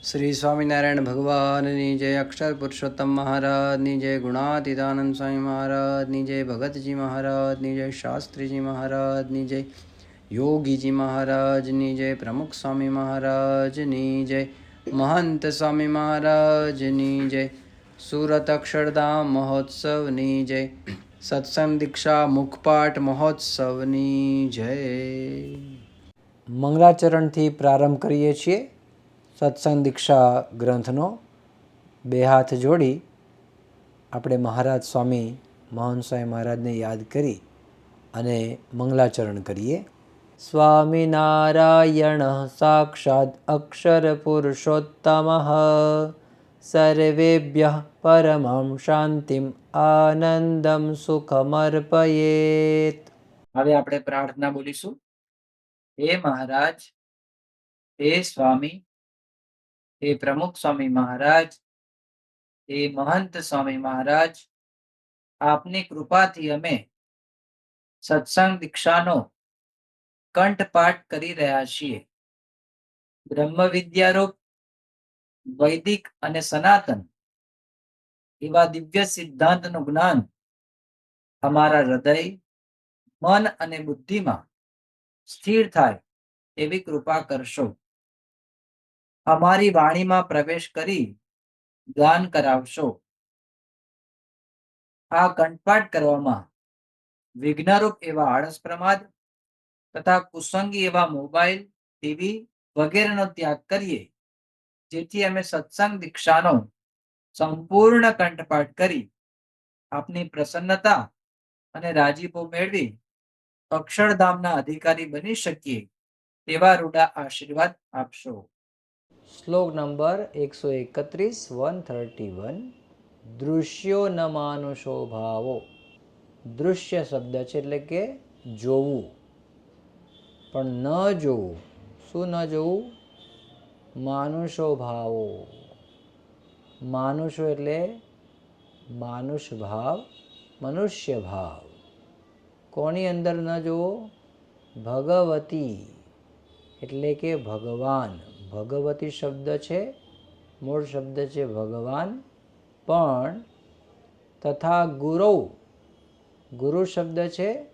श्री स्वामीनारायण भगवाननी जय, अक्षर पुरुषोत्तम महाराजनी जय, गुणातीतानंद स्वामी महाराजनी जय, भगतजी महाराजनी जय, शास्त्रीजी महाराजनी जय, योगीजी महाराजनी जय, प्रमुख स्वामी महाराजनी जय, महंत स्वामी महाराजनी जय, सूरत अक्षरधाम महोत्सवनी जय, सत्संग दीक्षा मुखपाठ महोत्सवनी जय। મંગલાચરણથી પ્રારંભ કરીએ છીએ સત્સંગ દીક્ષા ગ્રંથનો। બે હાથ જોડી આપણે મહારાજ સ્વામી મહંત સ્વામી મહારાજને યાદ કરી અને મંગલાચરણ કરીએ। સ્વામિનારાયણ સાક્ષાત અક્ષર પુરુષોત્તમ સર્વેભ્યઃ પરમં શાંતિમ આનંદમ સુખમર્પયેત। હવે આપણે પ્રાર્થના બોલીશું। હે મહારાજ, હે સ્વામી, हे प्रमुख स्वामी महाराज, हे महंत स्वामी महाराज, आपनी कृपाथी अमे सत्संग दीक्षानो कंठपाठ करी रह्या छीए। ब्रह्म विद्यारूप वैदिक अने सनातन एवा दिव्य सिद्धांतनुं ज्ञान अमारा हृदय, मन अने बुद्धि में स्थिर थाय एवी कृपा करशो। अमारी वाणी में प्रवेश करी गान करावशो। आ कंठपाठ करवामां विघ्नरूप एवा आळस प्रमाद तथा कुसंगी एवा मोबाइल, टीवी वगैरेनो त्याग करीए, जेथी अमे सत्संग दीक्षानो संपूर्ण कंठपाठ करी आपनी प्रसन्नता अने राजीपो मेळवी अक्षरधामना अधिकारी बनी शकीए तेवा रूडा आशीर्वाद आपशो। श्लोक नंबर 131 131। दृश्यो न मानुषो भावो। दृश्य शब्द છે એટલે કે જોવું, પણ ન જોવું। શું ન જોવું? માનુષો ભાવો। માનુષો એટલે માનુષ ભાવ, મનુષ્ય ભાવ। કોની અંદર ન જોવો? ભગવતી એટલે કે ભગવાન। ભગવતી શબ્દ છે, મૂળ શબ્દ છે ભગવાન, પણ તથા ગુરુ, ગુરુ શબ્દ છે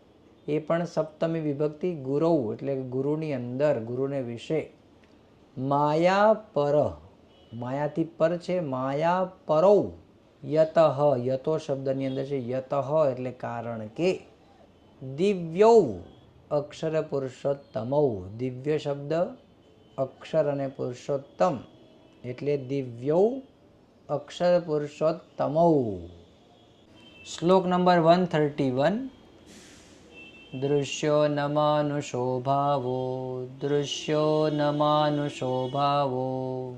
એ પણ સપ્તમી વિભક્તિ ગુરુ એટલે ગુરુની અંદર, ગુરુને વિશે। માયા પર, માયાથી પર છે, માયા પરો યતઃ, યતો શબ્દની અંદર છે યતઃ એટલે કારણ કે। દિવ્યો અક્ષર પુરુષોત્તમો, દિવ્ય શબ્દ અક્ષર અને પુરુષોત્તમ એટલે દિવ્યો અક્ષર પુરુષોત્તમો। શ્લોક નંબર 131। દૃશ્યો ન માનુષો ભાવો, દૃશ્યો ન માનુષો ભાવો,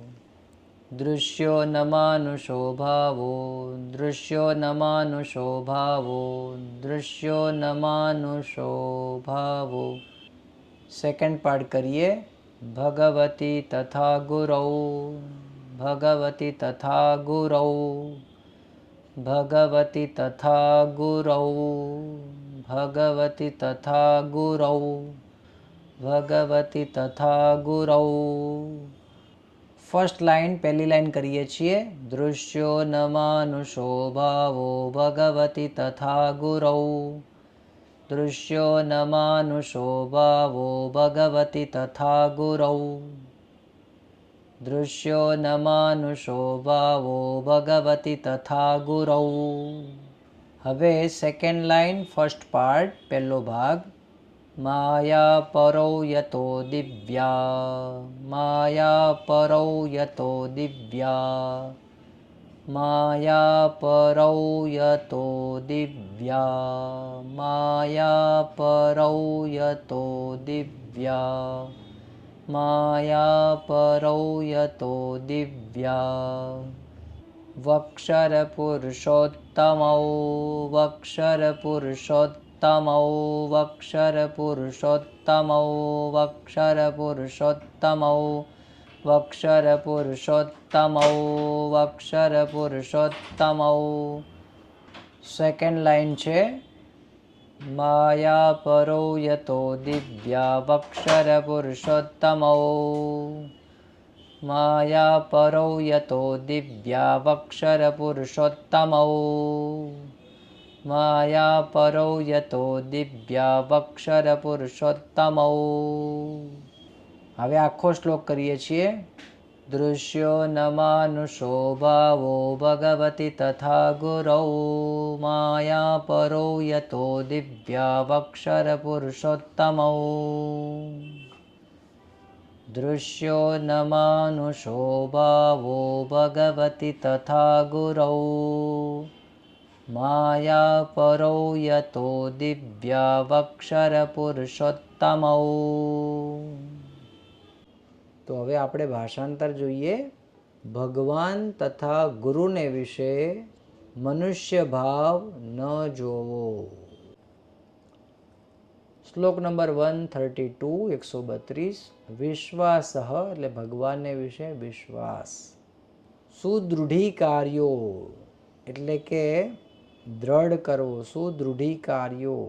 દૃશ્યો ન માનુષો ભાવો, દૃશ્યો ન માનુષો ભાવો, દૃશ્યો ન માનુષો ભાવો। સેકન્ડ પાર્ટ કરીએ। भगवती तथा गुरौ, भगवती तथा गुरौ, भगवती तथा गुरौ, भगवती तथा गुरौ, भगवती तथा गुरौ। फर्स्ट लाइन, पहली लाइन करिए छीए। दृश्यो न मानुषो भावो, भगवती तथा गुरौ, दृश्यो न मानुषो भावो, भगवती तथा गुरौ, दृश्यो न मानुषो भावो, भगवती तथा गुरौ। हवे सेकेंड लाइन, फर्स्ट पार्ट, पहलो भाग। माया परो यतो दिव्या, माया परो यतो दिव्या, माया परौ यतो दिव्या, माया परौ यतो दिव्या, माया परौ यतो दिव्या। वक्षर पुरुषोत्तमौ, वक्षर पुरुषोत्तमौ, वक्षर पुरुषोत्तमौ, वक्षर पुरुषोत्तमौ, वक्षर पुरुषोत्तमौ, वक्षर पुरुषोत्तमौ। सेकेंड लाइन छे। माया परो यतो दिव्या, वक्षर पुरुषोत्तमौ, मायापरौ यतो दिव्यावक्षरपुरुषोत्तमौ मायापरौ यतो दिव्यावक्षरपुरुषोत्तमौ। હવે આખો શ્લોક કરીએ છીએ। દૃશ્યો ન માનુષો ભાવો ભગવતી તથા ગુરૌ માયાપરૌ યતો દિવ્યાવક્ષરપુરુષોત્તમૌ। દૃશ્યો ન માનુષો ભાવો ભગવતી તથા ગુરૌ માયાપરૌ યતો દિવ્યાવક્ષરપુરુષોત્તમૌ। તો હવે આપણે ભાષાંતર જોઈએ। ભગવાન તથા ગુરુને વિશે મનુષ્ય ભાવ ન જોવો। શ્લોક નંબર 132 132। વિશ્વાસ એટલે ભગવાનને વિશે વિશ્વાસ। સુદૃઢીકાર્યો એટલે કે દ્રઢ કરવો, સુદૃઢીકાર્યો।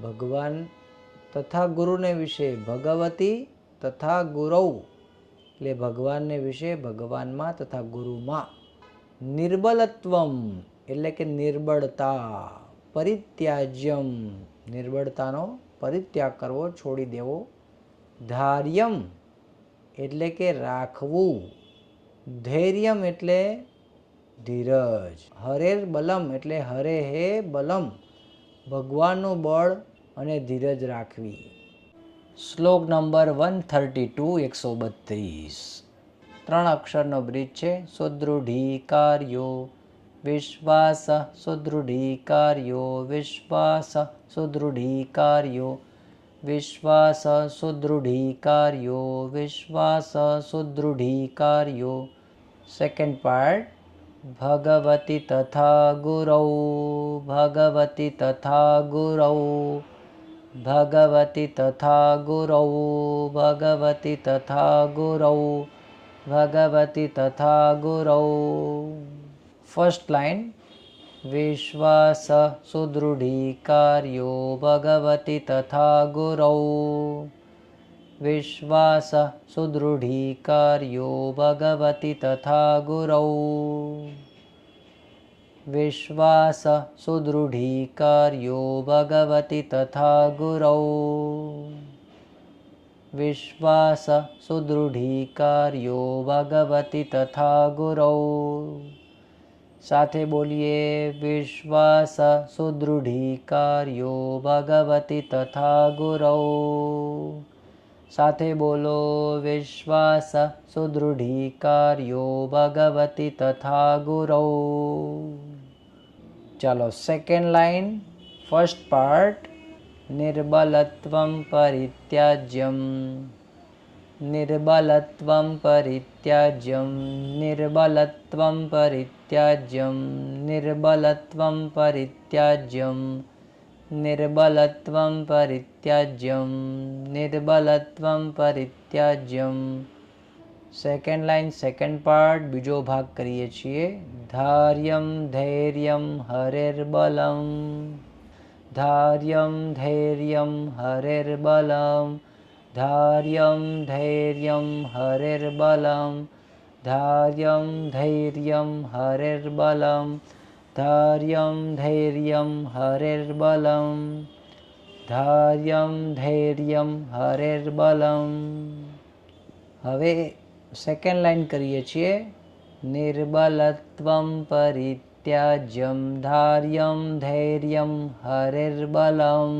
ભગવાન તથા ગુરુને વિશે ભગવતી તથા ગુરૌ એટલે ભગવાનને વિશે ભગવાનમાં તથા ગુરુમાં। નિર્બલત્વમ એટલે કે નિર્બળતા। પરિત્યાજ્યમ નિર્બળતાનો પરિત્યાગ કરવો, છોડી દેવો। ધાર્યમ એટલે કે રાખવું। ધૈર્યમ એટલે ધીરજ। હરેર બલમ એટલે હરે હે બલમ ભગવાનનું બળ અને ધીરજ રાખવી। શ્લોક નંબર 132 132। 3 અક્ષરનો બ્રિજ છે। સુદૃઢીકાર્યો વિશ્વાસ સુદૃઢીકાર્યો વિશ્વાસ સુદૃઢીકાર્યો વિશ્વાસ સુદૃઢીકાર્યો વિશ્વાસ સુદૃઢીકાર્યો। Second part. ભગવતી તથા ગુરૌ ભગવતી તથા ગુરૌ ભગવતી તથા ગુરૌ ભગવતી તથા ગુરૌ ભગવતી તથા ગુરૌ। First line. વિશ્વાસ સુદૃઢીકાર્યો ભગવતી તથા ગુરૌ વિશ્વાસ સુદૃઢીકાર્યો ભગવતી તથા ગુરૌ વિશ્વાસ સુદૃઢીકાર્યો ભગવતી તથા ગુરૌ વિશ્વાસ સુદૃઢીકાર્યો ભગવતી તથા ગુરૌ। સાથે બોલીએ। વિશ્વાસ સુદૃઢીકાર્યો ભગવતી તથા ગુરૌ। સાથે બોલો। વિશ્વાસ સુદૃઢીકાર્યો ભગવતી તથા ગુરૌ। ચાલો સેકન્ડ લાઇન ફર્સ્ટ પાર્ટ। નિર્બલત્વમ પરિત્યાજ્યમ નિર્બલત્વમ પરિત્યાજ્યમ નિર્બલત્વમ પરિત્યાજ્યમ નિર્બલત્વમ પરિત્યાજ્યમ નિર્બલત્વમ પરિત્યાજ્યમ નિર્બલત્વમ પરિત્યાજ્યમ। સેકન્ડ લાઇન સેકન્ડ પાર્ટ બીજો ભાગ કરીએ છીએ। ધાર્યમ ધૈર્યમ હરેર્બલમ ધાર્યમ ધૈર્યમ હરેર્બલમ ધાર્યમ ધૈર્યમ હરેર્બલમ ધાર્યમ ધૈર્યમ હરેર્બલમ ધાર્યમ ધૈર્યમ હરેર્બલમ ધાર્યમ ધૈર્યમ હરેર્બલમ। હવે સેકન્ડ લાઇન કરીએ છીએ। નિર્બલત્વમ પરિત્યાજ્યમ ધાર્યમ ધૈર્યમ હરેર્બલમ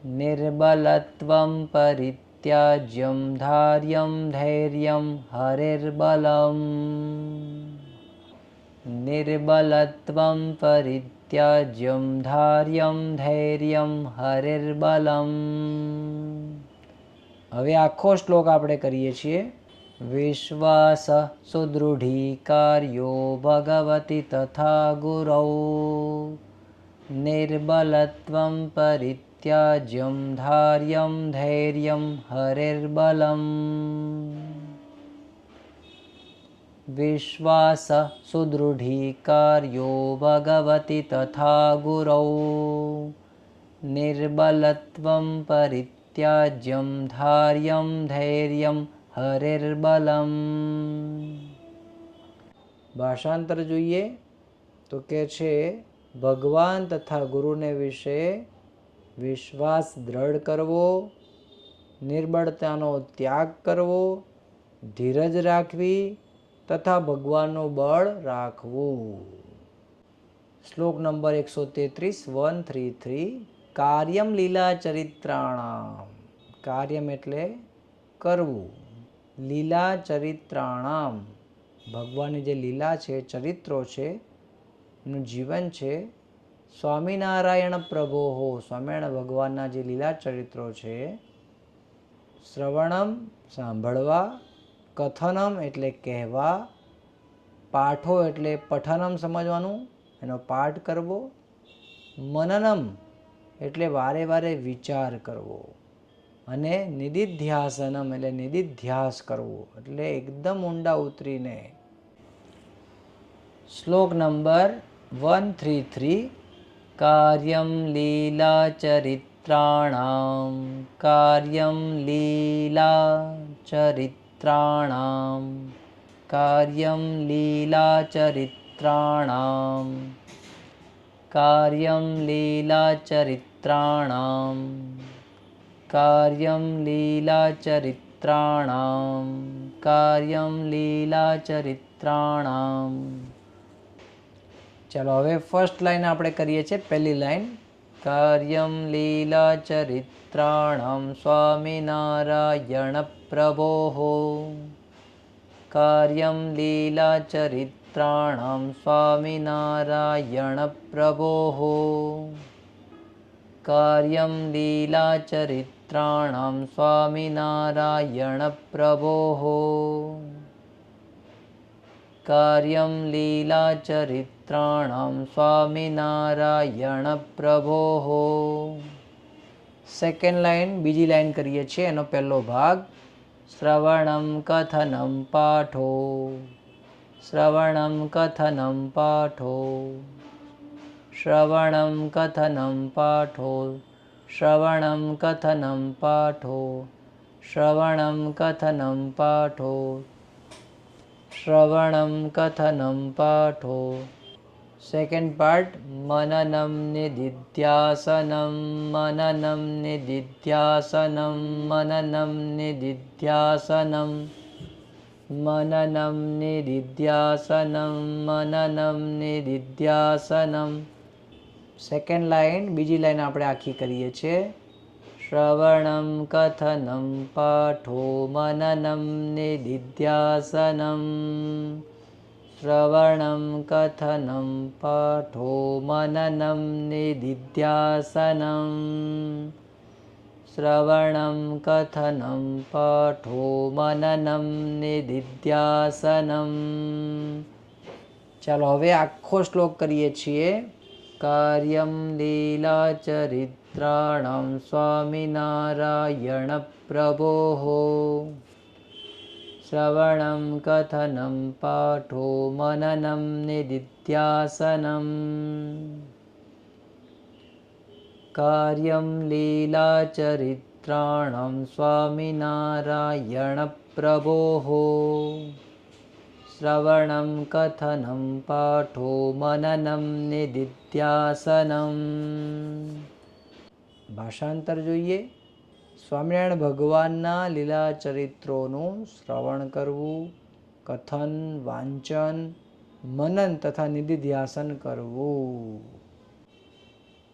નિર્બલત્વમ પરિત્યાજ્યમ ધાર્યમ ધૈર્યમ હરેર્બલમ નિર્બલત્વમ પરિત્યાજ્યમ ધાર્યમ ધૈર્યમ હરેર્બલમ। હવે આખો શ્લોક આપણે કરીએ છીએ। વિશ્વાસ સુદૃઢીકાર્યો ભગવતી તથા ગુરૌ નિર્બલત્વમ પરિત્યાજ્યમ ધાર્યમ ધૈર્યમ હરેર્બલમ વિશ્વાસ સુદૃઢીકાર્યો ભગવતી તથા ગુરૌ નિર્બલત્વમ પરિત્યાજ્યમ ધાર્યમ ધૈર્યમ હરેર્બલમ. ભાષાંતર જોઈએ તો કે છે ભગવાન તથા ગુરુને વિશે વિશ્વાસ દ્રઢ કરવો, નિર્બળતાનો ત્યાગ કરવો, ધીરજ રાખવી તથા ભગવાનનું બળ રાખવું. શ્લોક નંબર 133 133. કાર્યમ લીલા ચરિત્રાણામ. કાર્યમ એટલે કરવું, લીલા ચરિત્રાણામ ભગવાનની જે લીલા છે, ચરિત્રો છે, એનું જીવન છે. સ્વામિનારાયણ પ્રભોહો, સ્વામિનારાયણ ભગવાનના જે લીલા ચરિત્રો છે. શ્રવણમ સાંભળવા, કથનમ એટલે કહેવા, પાઠો એટલે પઠનમ સમજવાનું, એનો પાઠ કરવો, મનનમ એટલે વારે વારે વિચાર કરવો, અને નિદિધ્યાસનમ એટલે નિદિધ્યાસ કરવો એટલે એકદમ ઊંડા ઉતરીને. શ્લોક નંબર 133. કાર્યમ લીલા ચરિત્રાણામ. કાર્યમ લીલા ચરિત્રાણામ. કાર્યમ લીલા ચરિત્રાણામ. કાર્યમ લીલા ચરિત્રાણામ. કાર્યમ લીલા ચરિત્રાણામ. કાર્યમ લીલા ચરિત્રાણામ. ચાલો હવે ફર્સ્ટ લાઈન આપણે કરીએ છીએ. પહેલી લાઈન કાર્યમ લીલા ચરિત્રાણામ સ્વામિનારાયણ પ્રભોહો. કાર્યમ લીલા ચરિત્રાણામ સ્વામિનારાયણ પ્રભોહો. કાર્યમ લીલા ચરિત્રાણામ સ્વામિનારાયણ પ્રભોહો. કાર્યમ લીલા ચરિત્રાણામ સ્વામિનારાયણ પ્રભોહો. સેકન્ડ લાઈન, બીજી લાઈન કરીએ છીએ, એનો પહેલો ભાગ. શ્રવણમ કથનમ પાઠો. શ્રવણમ કથનમ પાઠો. શ્રવણમ કથનમ પાઠો. શ્રવણમ કથનમ પાઠો. શ્રવણમ કથનમ પાઠો. શ્રવણમ કથનમ પાઠો. Second part. મનનમ નિદિધ્યાસનમ. મનનમ નિદિધ્યાસનમ. મનનમ નિદિધ્યાસનમ. મનનમ નિદિધ્યાસનમ. મનનમ નિદિધ્યાસનમ. સેકન્ડ લાઈન, બીજી લાઈન આપણે આખી કરીએ છીએ. શ્રવણમ કથનમ પાઠો. મનનમ નિદિધ્યાસનમ. શ્રવણમ કથનમ પાઠો. મનનમ નિદિધ્યાસનમ. શ્રવણમ કથનમ પાઠો. મનનમ નિદિધ્યાસનમ. ચાલો હવે આખો શ્લોક કરીએ છીએ. કાર્યમ લીલા ચરિત્રાણામ સ્વામિનારાયણ પ્રભોહો. શ્રવણમ કથનમ પાઠો. મનનમ નિદિધ્યાસનમ. કાર્યમ લીલા ચરિત્રાણામ સ્વામિનારાયણ પ્રભોહો. શ્રવણમ કથનમ પાઠો. મનનમ નિદિધ્યાસનમ. ભાષાંતર જોઈએ. સ્વામિનારાયણ ભગવાનના લીલા ચરિત્રોનું શ્રવણ કરવું, કથન, વાંચન, મનન તથા નિદિધ્યાસન કરવું.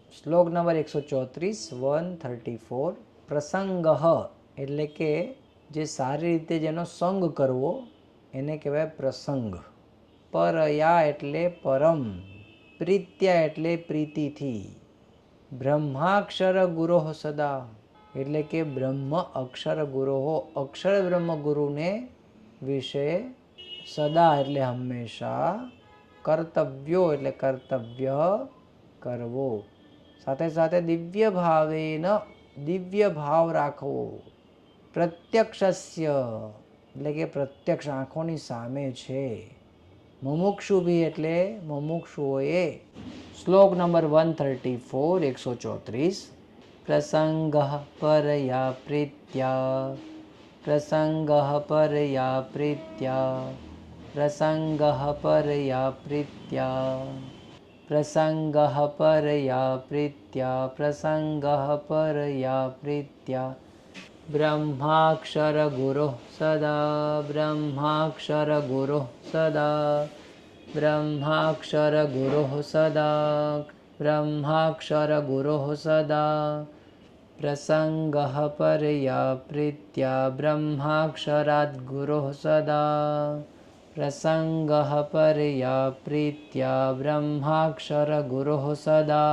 શ્લોક નંબર 134 134. પ્રસંગ એટલે કે જે સારી રીતે જેનો સંગ કરવો એને કહેવાય પ્રસંગ. પરયા એટલે પરમ. પ્રીત્યા એટલે પ્રીતિથી. બ્રહ્માક્ષર ગુરોહ સદા એટલે કે બ્રહ્મ અક્ષર ગુરોહો, અક્ષર બ્રહ્મ ગુરુને વિશે સદા એટલે હંમેશા. કર્તવ્યો એટલે કર્તવ્ય કરવો. સાથે સાથે દિવ્ય ભાવેન દિવ્ય ભાવ રાખવો. પ્રત્યક્ષસ્ય એટલે કે પ્રત્યક્ષ આંખોની સામે છે. મુમુક્ષુભી એટલે મુમુક્ષુઓએ. શ્લોક નંબર 134 134. પ્રસંગ પરયા પ્રીત્યા प्रसङ्गः परया प्रीत्या प्रसङ्गः परया प्रीत्या प्रसङ्गः परया प्रीत्या प्रसङ्गः परया प्रीत्या ब्रह्माक्षरगुरुः सदा ब्रह्माक्षरगुरुः सदा ब्रह्माक्षरगुरुः सदा ब्रह्माक्षरगुरुः सदा प्रसङ्गः परया प्रीत्या ब्रह्माक्षराद्गुरुः सदा प्रसङ्गः परया प्रीत्या ब्रह्माक्षरगुरुः सदा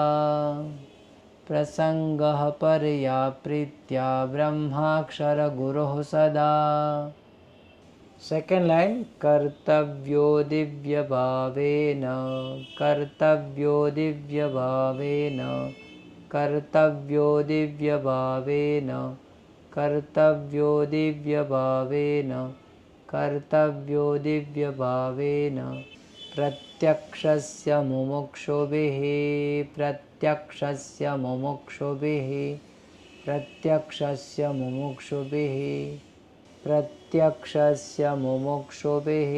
प्रसङ्गः परया प्रीत्या ब्रह्माक्षरगुरुः सदा। सेकेंड लाइन कर्तव्यो दिव्यभावेन कर्तव्यो दिव्यभावेन कर्तव्यो दिव्यभावेन कर्तव्यो दिव्यभावेन कर्तव्यो दिव्यभावेन प्रत्यक्षस्य मुमुक्षुभिः प्रत्यक्षस्य मुमुक्षुभिः प्रत्यक्षस्य मुमुक्षुभिः प्रत्यक्षस्य मुमुक्षुभिः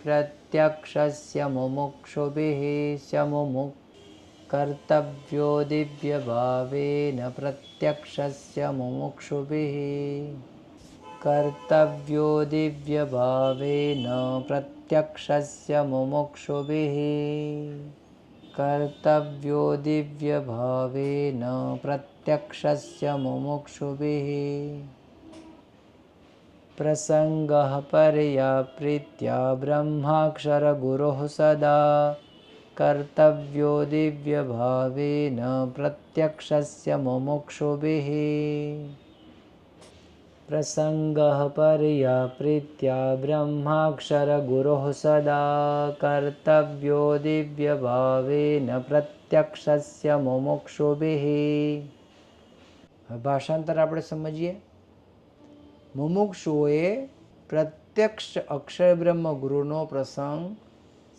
प्रत्यक्षस्य मुमुक्षुभिः स्यमुमुक् कर्तव्यो दिव्यभावेन प्रत्यक्षस्य मुमुक्षुभिः कर्तव्यो दिव्यभावेन प्रत्यक्षस्य मुमुक्षुभिः कर्तव्यो दिव्यभावेन प्रत्यक्षस्य मुमुक्षुभिः प्रसङ्गः परया प्रीत्या ब्रह्माक्षरगुरुः सदा कर्तव्यो दिव्यभावेन प्रत्यक्षस्य मुमुक्षुभिः प्रसङ्गः परया प्रीत्या ब्रह्माक्षरगुरुः सदा कर्तव्यो दिव्यभावेन प्रत्यक्षस्य मुमुक्षुभिः। भाषांतर આપણે સમજીએ। મુમુક્ષુઓએ પ્રત્યક્ષ અક્ષર બ્રહ્મ ગુરુનો પ્રસંગ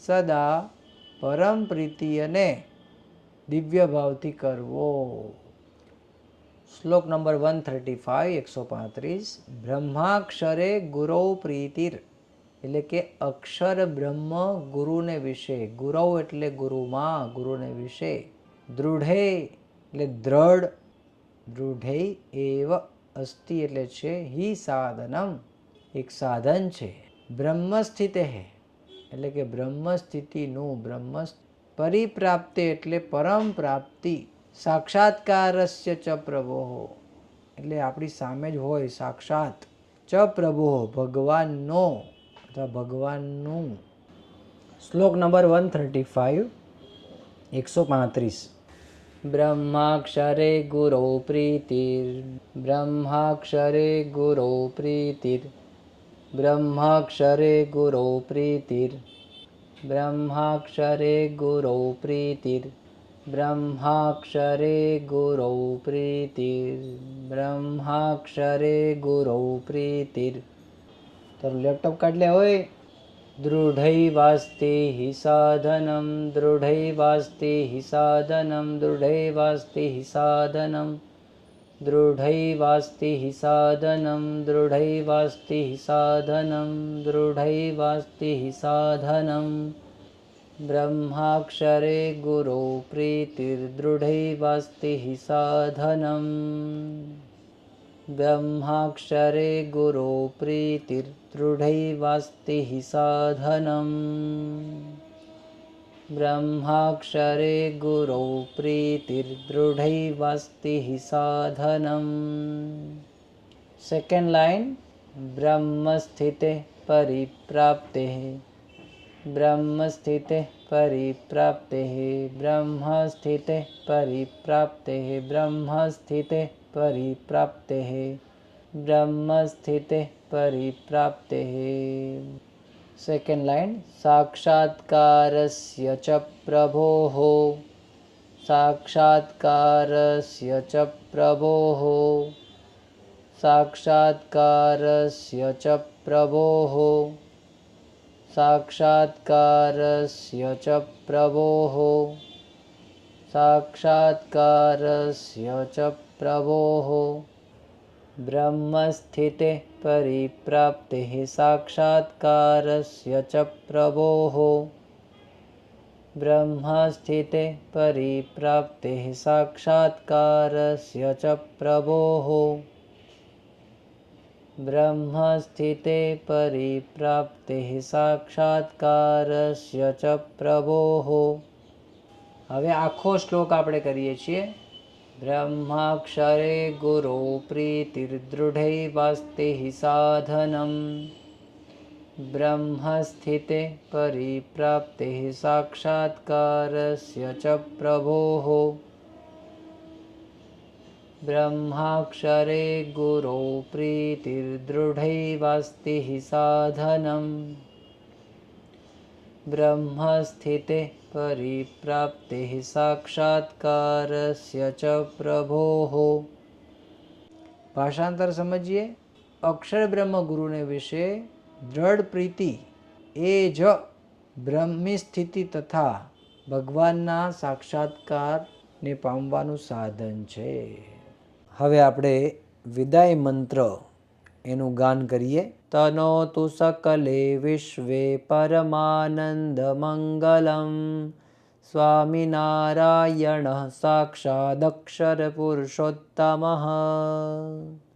સદા પરમ પ્રીતિ અને દિવ્ય ભાવથી કરવો। શ્લોક નંબર 135 135 બ્રહ્માક્ષરે ગુરૌ પ્રીતિર એટલે કે અક્ષર બ્રહ્મ ગુરુને વિશે ગુરૌ એટલે ગુરુમાં ગુરુને વિશે દૃઢે એટલે દ્રઢ દૃઢે એવ અસ્તિ એટલે છે હિ સાધનમ એક સાધન છે બ્રહ્મસ્થિતે એટલે કે બ્રહ્મસ્થિતિનું બ્રહ્મ પરિપ્રાપ્તે એટલે પરમ પ્રાપ્તિ સાક્ષાત્કારસ્ય ચ પ્રભોઃ એટલે આપણી સામે જ હોય સાક્ષાત ચ પ્રભોઃ ભગવાનનો અથવા ભગવાનનું। શ્લોક નંબર 135 135 ब्रह्माक्षरे गुरौ प्रीतिर् ब्रह्माक्षरे गुरौ प्रीतिर् ब्रह्माक्षरे गुरौ प्रीतिर् ब्रह्माक्षरे गुरौ प्रीतिर् ब्रह्माक्षरे गुरौ प्रीतिर् ब्रह्माक्षरे गुरौ प्रीतिर्। तर लैपटॉप काढ ले होय। दृढैवास्ते हि साधनं दृढैवास्ते हि साधनं दृढैवास्ते हि साधनं दृढैवास्ते हि साधनं दृढैवास्ते हि साधनं दृढैवास्ते हि साधनं ब्रह्माक्षरे गुरौ प्रीतिर्दृढैवास्ते हि साधनं ब्रह्माक्षरे गुरौ प्रीतिर्दृढैवास्ति हि साधनं ब्रह्माक्षरे गुरौ प्रीतिर्दृढैवास्ति हि साधनं। सेकेंड लाइन ब्रह्मस्थिते परिप्राप्ते ब्रह्मस्थिते परिप्राप्ते ब्रह्मस्थिते परिप्राप्ते ब्रह्मस्थिते परिप्राप्ते ब्रह्मस्थिते परिप्राप्ते। सेकेंड लाइन साक्षात्कारस्य च प्रभोः साक्षात्कारस्य च प्रभोः साक्षात्कारस्य च प्रभोः साक्षात्कारस्य च प्रभोः साक्षात्कारस्य च प्रभोः ब्रह्मस्थिते परिप्राप्तिः साक्षात्कारस्य च प्रभोः ब्रह्मस्थिते परिप्राप्तिः साक्षात्कारस्य च प्रभोः ब्रह्मस्थिते परिप्राप्तिः साक्षात्कारस्य च प्रभोः। હવે આખો શ્લોક આપણે કરીએ છીએ. બ્રહ્માક્ષરે ગુરો પ્રીતિર્દૃઢૈવાસ્તે સાધનમ બ્રહ્મસ્થિતે પરિપ્રાપ્તે સાક્ષાત્કારસ્ય ચ પ્રભોઃ બ્રહ્માક્ષરે ગુરો પ્રીતિર્દૃઢૈવાસ્તે સાધનમ બ્રહ્મસ્થિતે પરિપ્રાપ્તે સાક્ષાત્કારસ્ય ચ પ્રભોઃ. ભાષાંતર સમજીએ. અક્ષર બ્રહ્મ ગુરુને વિશે દ્રઢ પ્રીતિ એ જ બ્રહ્મી સ્થિતિ તથા ભગવાનના સાક્ષાત્કારને પામવાનું સાધન છે. હવે આપણે વિદાય મંત્ર એનું ગાન કરીએ. તનોતુ સકલે વિશ્વે પરમાનંદ મંગલમ સ્વામિનારાયણ સાક્ષાદક્ષર પુરુષોત્તમઃ.